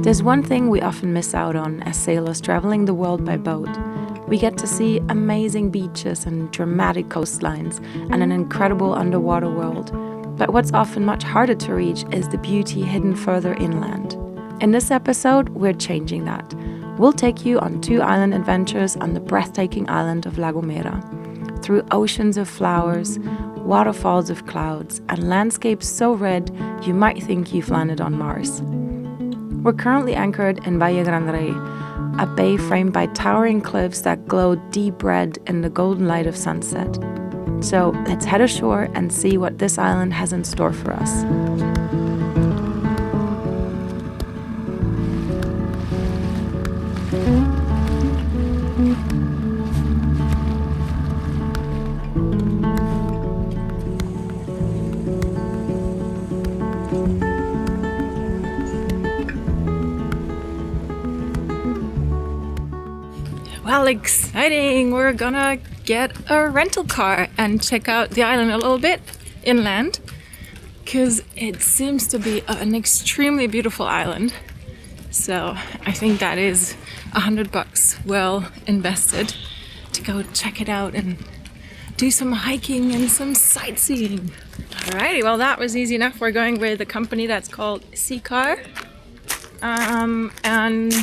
There's one thing we often miss out on as sailors traveling the world by boat. We get to see amazing beaches and dramatic coastlines and an incredible underwater world. But what's often much harder to reach is the beauty hidden further inland. In this episode, we're changing that. We'll take you on 2 island adventures on the breathtaking island of La Gomera, through oceans of flowers, waterfalls of clouds, and landscapes so red you might think you've landed on Mars. We're currently anchored in Valle Gran Rey, a bay framed by towering cliffs that glow deep red in the golden light of sunset. So let's head ashore and see what this island has in store for us. Well, exciting! We're gonna get a rental car and check out the island a little bit inland, because it seems to be an extremely beautiful island. So I think that is $100 well invested to go check it out and do some hiking and some sightseeing. Alrighty, well that was easy enough. We're going with a company that's called Seacar, and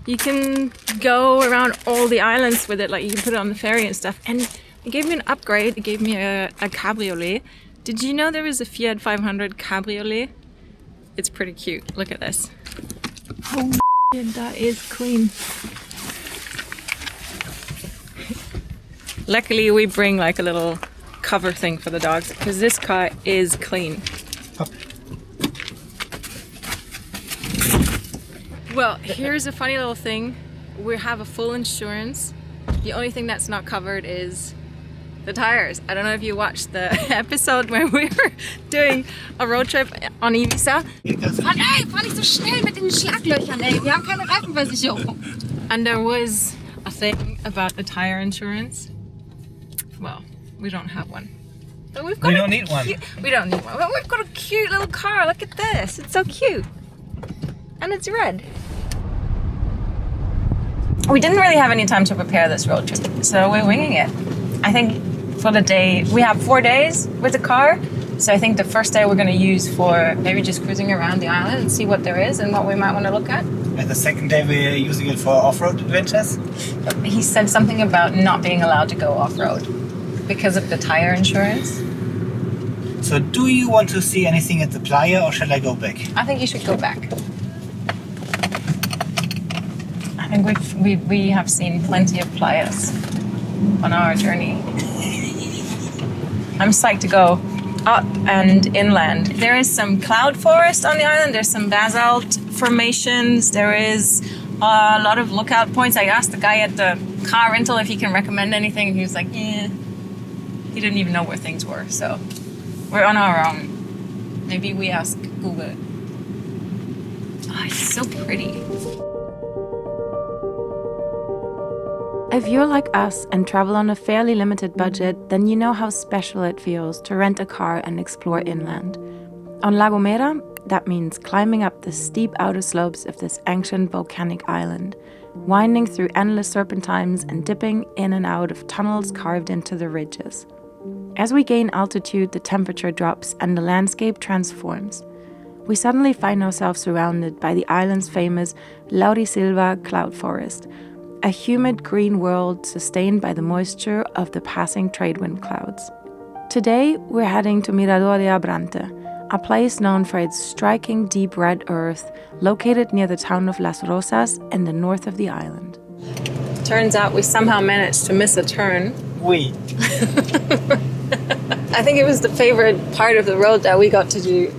you can go around all the islands with it, like you can put it on the ferry and stuff. And it gave me an upgrade. It gave me a cabriolet. Did you know there was a Fiat 500 cabriolet? It's pretty cute. Look at this. Oh, that is clean. Luckily, we bring like a little cover thing for the dogs because this car is clean. Well, here's a funny little thing. We have a full insurance. The only thing that's not covered is the tires. I don't know if you watched the episode where we were doing a road trip on Ibiza. Fahr nicht so schnell mit den Schlaglöchern, ey. Wir haben keine Reifenversicherung. And there was a thing about the tire insurance. Well, we don't have one. But we don't need one. We don't need one. But we've got a cute little car. Look at this. It's so cute. And it's red. We didn't really have any time to prepare this road trip, so we're winging it. I think for the day, we have 4 days with the car, so I think the first day we're going to use for maybe just cruising around the island and see what there is and what we might want to look at. And the second day we're using it for off-road adventures? He said something about not being allowed to go off-road because of the tire insurance. So do you want to see anything at the playa or shall I go back? I think you should go back. I think we have seen plenty of playas on our journey. I'm psyched to go up and inland. There is some cloud forest on the island. There's some basalt formations. There is a lot of lookout points. I asked the guy at the car rental if he can recommend anything, and he was like, "Yeah." He didn't even know where things were. So we're on our own. Maybe we ask Google. Oh, it's so pretty. If you're like us and travel on a fairly limited budget, then you know how special it feels to rent a car and explore inland. On La Gomera, that means climbing up the steep outer slopes of this ancient volcanic island, winding through endless serpentines and dipping in and out of tunnels carved into the ridges. As we gain altitude, the temperature drops and the landscape transforms. We suddenly find ourselves surrounded by the island's famous laurisilva cloud forest, a humid green world sustained by the moisture of the passing trade wind clouds. Today, we're heading to Mirador de Abrante, a place known for its striking deep red earth, located near the town of Las Rosas in the north of the island. Turns out we somehow managed to miss a turn. Oui. I think it was the favorite part of the road that we got to do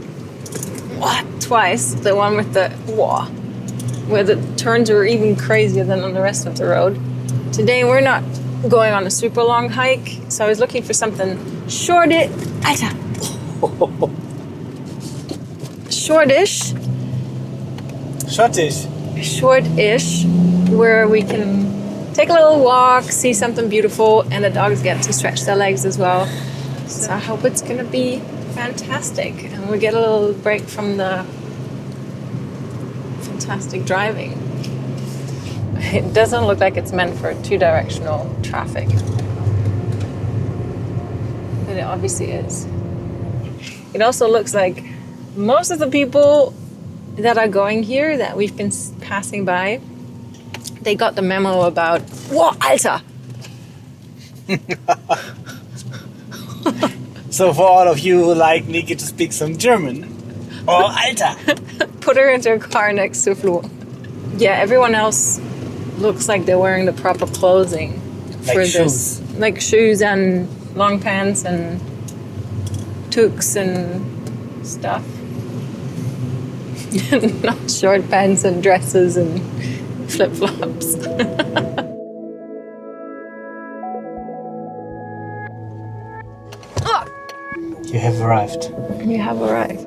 twice. The one with the where the turns were even crazier than on the rest of the road. Today we're not going on a super long hike, so I was looking for something shortish, where we can take a little walk, see something beautiful, and the dogs get to stretch their legs as well. So I hope it's gonna be fantastic, and we get a little break from the fantastic driving. It doesn't look like it's meant for two-directional traffic. But it obviously is. It also looks like most of the people that are going here that we've been passing by, they got the memo about, whoa, Alter! So for all of you who like Niki to speak some German, or Alter! Put her into a car next to Flo. Yeah, everyone else looks like they're wearing the proper clothing Like for shoes. this. Like shoes and long pants and toques and stuff. Not short pants and dresses and flip-flops. You have arrived. You have arrived.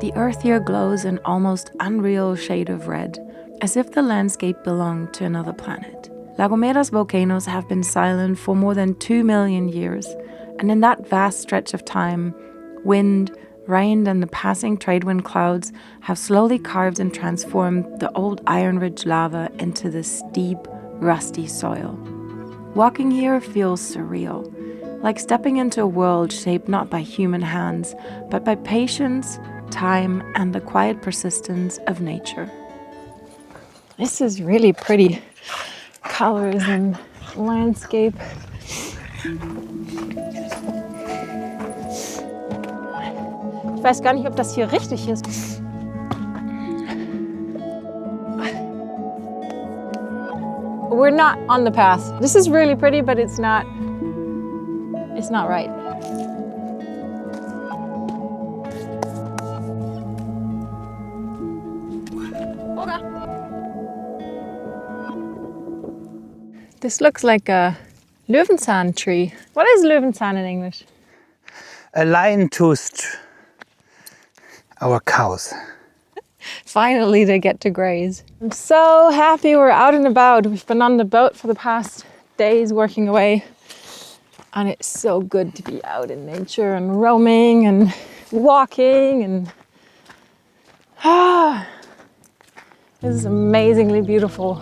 The earth here glows an almost unreal shade of red, as if the landscape belonged to another planet. La Gomera's volcanoes have been silent for more than 2 million years, and in that vast stretch of time, wind, rain, and the passing trade wind clouds have slowly carved and transformed the old iron-rich lava into this steep, rusty soil. Walking here feels surreal, like stepping into a world shaped not by human hands, but by patience, time, and the quiet persistence of nature. This is really pretty colors and landscape. Ich weiß gar nicht, ob das hier richtig ist. We're not on the path. This is really pretty, but it's not right. This looks like a Löwenzahn tree. What is Löwenzahn in English? A lion-toothed our cows. Finally they get to graze. I'm so happy we're out and about. We've been on the boat for the past days working away. And it's so good to be out in nature and roaming and walking and this is amazingly beautiful.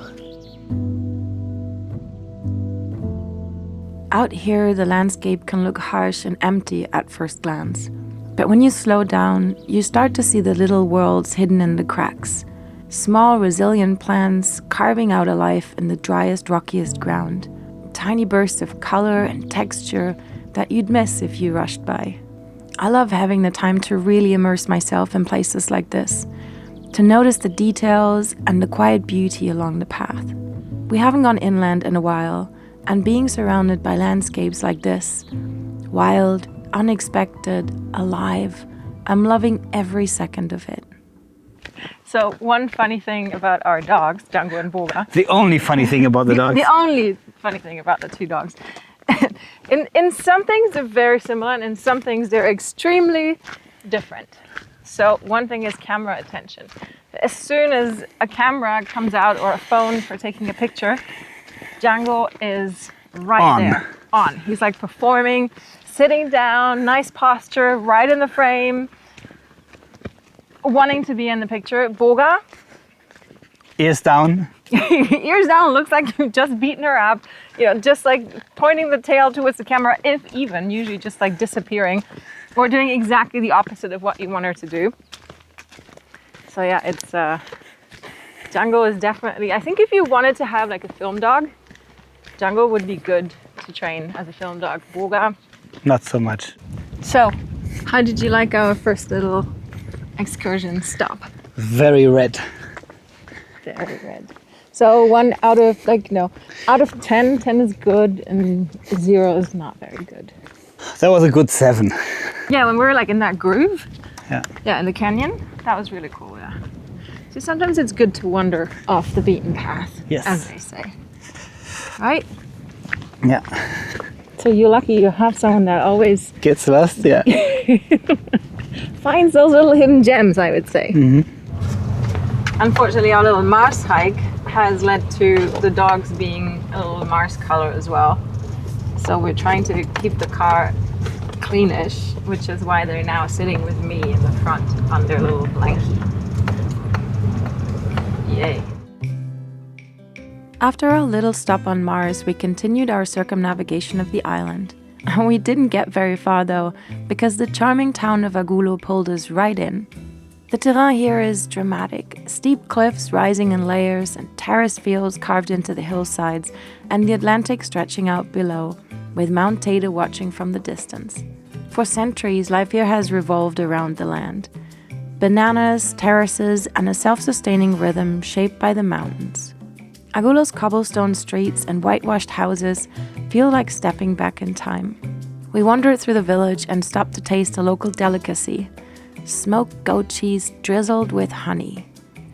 Out here, the landscape can look harsh and empty at first glance. But when you slow down, you start to see the little worlds hidden in the cracks. Small, resilient plants carving out a life in the driest, rockiest ground. Tiny bursts of color and texture that you'd miss if you rushed by. I love having the time to really immerse myself in places like this, to notice the details and the quiet beauty along the path. We haven't gone inland in a while, and being surrounded by landscapes like this, wild, unexpected, alive, I'm loving every second of it. So one funny thing about our dogs, Django and Boga. The only funny thing about the dogs. The only funny thing about the two dogs. in some things they're very similar, and in some things they're extremely different. So one thing is camera attention. As soon as a camera comes out or a phone for taking a picture, Django is right there, on. He's like performing, sitting down, nice posture, right in the frame, wanting to be in the picture. Boga, Ears down. ears down, looks like you've just beaten her up, just like pointing the tail towards the camera, if even, usually just like disappearing, or doing exactly the opposite of what you want her to do. So yeah, it's Django is definitely, I think if you wanted to have like a film dog, Django would be good to train as a film dog. Boga, Not so much. so how did you like our first little excursion stop? Very red. Very red. So 1 out of out of 10, 10 is good and 0 is not very good. That was a good 7. Yeah, when we were like in that groove, Yeah. in the canyon, that was really cool, yeah. So sometimes it's good to wander off the beaten path, Yes. as they say. Right? Yeah. So you're lucky you have someone that always Gets lost, yeah. finds those little hidden gems, I would say. Unfortunately, our little Mars hike has led to the dogs being a little Mars color as well. So we're trying to keep the car cleanish, which is why they're now sitting with me in the front under a little blankie. Yay. After our little stop on Mars, we continued our circumnavigation of the island. We didn't get very far though, because the charming town of Agulo pulled us right in. The terrain here is dramatic, steep cliffs rising in layers and terrace fields carved into the hillsides, and the Atlantic stretching out below, with Mount Teide watching from the distance. For centuries, life here has revolved around the land. Bananas, terraces, and a self-sustaining rhythm shaped by the mountains. Agulo's cobblestone streets and whitewashed houses feel like stepping back in time. We wandered through the village and stopped to taste a local delicacy, smoked goat cheese drizzled with honey.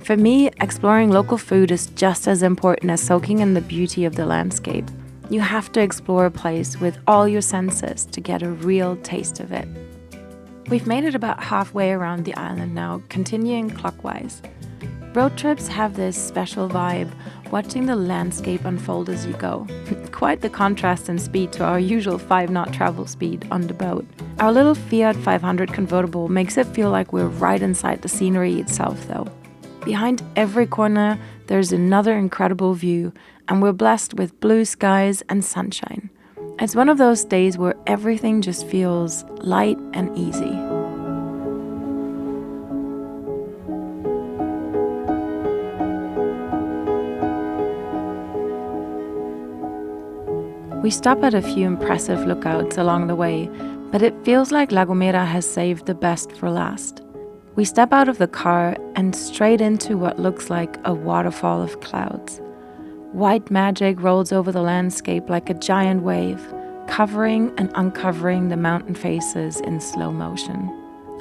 For me, exploring local food is just as important as soaking in the beauty of the landscape. You have to explore a place with all your senses to get a real taste of it. We've made it about halfway around the island now, continuing clockwise. Road trips have this special vibe, watching the landscape unfold as you go. Quite the contrast in speed to our usual 5-knot travel speed on the boat. Our little Fiat 500 convertible makes it feel like we're right inside the scenery itself though. Behind every corner, there's another incredible view, and we're blessed with blue skies and sunshine. It's one of those days where everything just feels light and easy. We stop at a few impressive lookouts along the way, but it feels like La Gomera has saved the best for last. We step out of the car and straight into what looks like a waterfall of clouds. White magic rolls over the landscape like a giant wave, covering and uncovering the mountain faces in slow motion.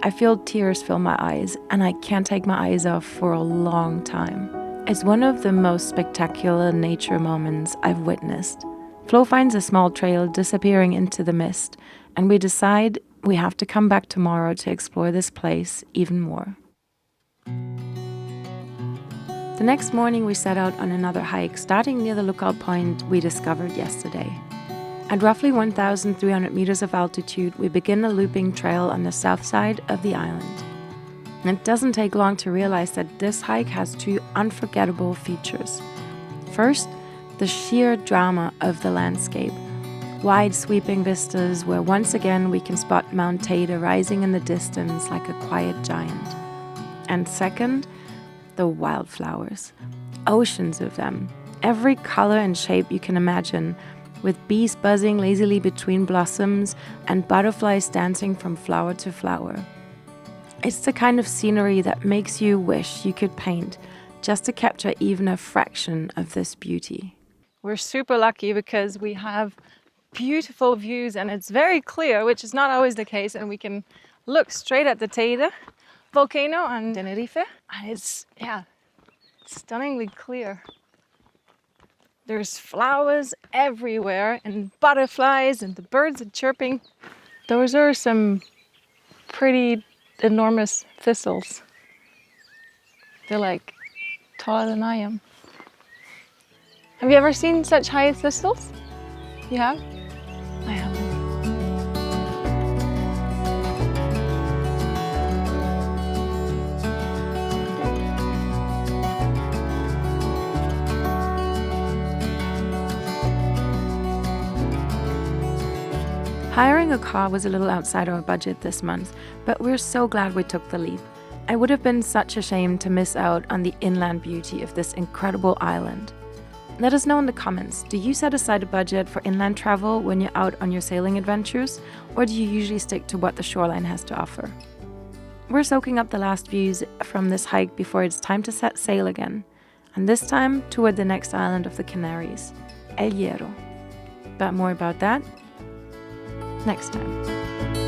I feel tears fill my eyes, and I can't take my eyes off for a long time. It's one of the most spectacular nature moments I've witnessed. Flo finds a small trail disappearing into the mist, and we decide we have to come back tomorrow to explore this place even more. The next morning we set out on another hike, starting near the lookout point we discovered yesterday. At roughly 1,300 meters of altitude, we begin a looping trail on the south side of the island. And it doesn't take long to realize that this hike has two unforgettable features. First, the sheer drama of the landscape. Wide sweeping vistas where once again we can spot Mount Teide rising in the distance like a quiet giant. And second, the wildflowers. Oceans of them, every color and shape you can imagine, with bees buzzing lazily between blossoms and butterflies dancing from flower to flower. It's the kind of scenery that makes you wish you could paint just to capture even a fraction of this beauty. We're super lucky because we have beautiful views and it's very clear, which is not always the case, and we can look straight at the Teide volcano on Tenerife, and it's stunningly clear. There's flowers everywhere and butterflies and the birds are chirping. Those are some pretty enormous thistles. They're like taller than I am. Have you ever seen such high thistles? You have? I haven't. Hiring a car was a little outside our budget this month, but we're so glad we took the leap. It would have been such a shame to miss out on the inland beauty of this incredible island. Let us know in the comments, do you set aside a budget for inland travel when you're out on your sailing adventures, or do you usually stick to what the shoreline has to offer? We're soaking up the last views from this hike before it's time to set sail again, and this time toward the next island of the Canaries, El Hierro. But more about that next time.